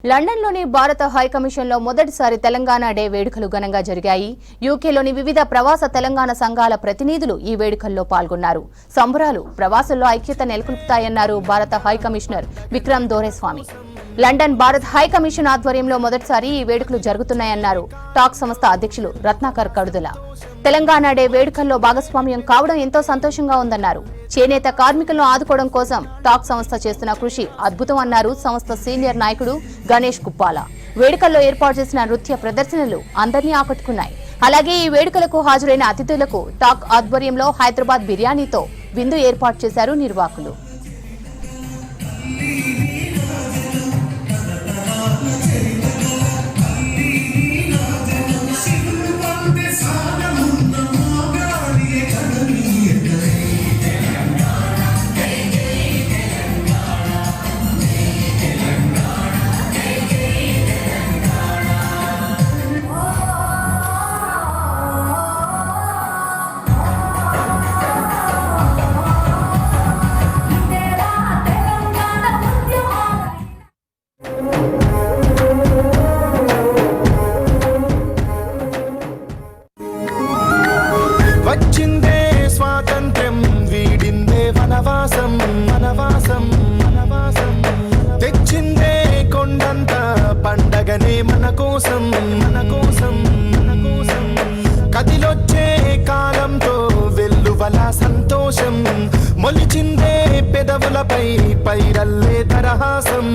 లండన్లోని భారత హైకమిషన్లో మొదటిసారి తెలంగాణ డే వేడుకలు ఘనంగా జరిగాయి. యూకేలోని వివిధ ప్రవాస తెలంగాణ సంఘాల ప్రతినిధులు ఈ వేడుకల్లో పాల్గొన్నారు. సంబరాలు ప్రవాసుల్లో ఐక్యత నెలకొల్పుతాయన్నారు భారత high commissioner Vikram Doraiswamy. London Bharat high commission ఆధ్వర్యంలో మొదటిసారి ఈ వేడుకలు జరుగుతున్నాయన్నారు టాక్ సంస్థ అధ్యక్షులు రత్నాకర్ కడుదల. తెలంగాణ డే వేడుకల్లో భాగస్వామ్యం కావడం ఎంతో సంతోషంగా ఉందన్నారు. చేనేత కార్మికులను ఆదుకోవడం కోసం టాక్ సంస్థ చేస్తున్న కృషి అద్భుతం అన్నారు సంస్థ సీనియర్ నాయకుడు గణేష్ కుప్పాల. వేడుకల్లో ఏర్పాటు చేసిన నృత్య ప్రదర్శనలు అందరినీ ఆకట్టుకున్నాయి. అలాగే ఈ వేడుకలకు హాజరైన అతిథులకు టాక్ ఆధ్వర్యంలో హైదరాబాద్ బిర్యానీతో విందు ఏర్పాటు చేశారు నిర్వాహకులు. వచ్చిందే స్వాతంత్ర్యం వీడిందే వనవాసం వనవాసం వనవాసం తెచ్చిందే కొండంత పండగనే మన కోసం మన కోసం మన కోసం కదిలొచ్చే కాలంతో వెల్లువల సంతోషం మొలిచిందే పెదవులపై పైరల్లే తరహాసం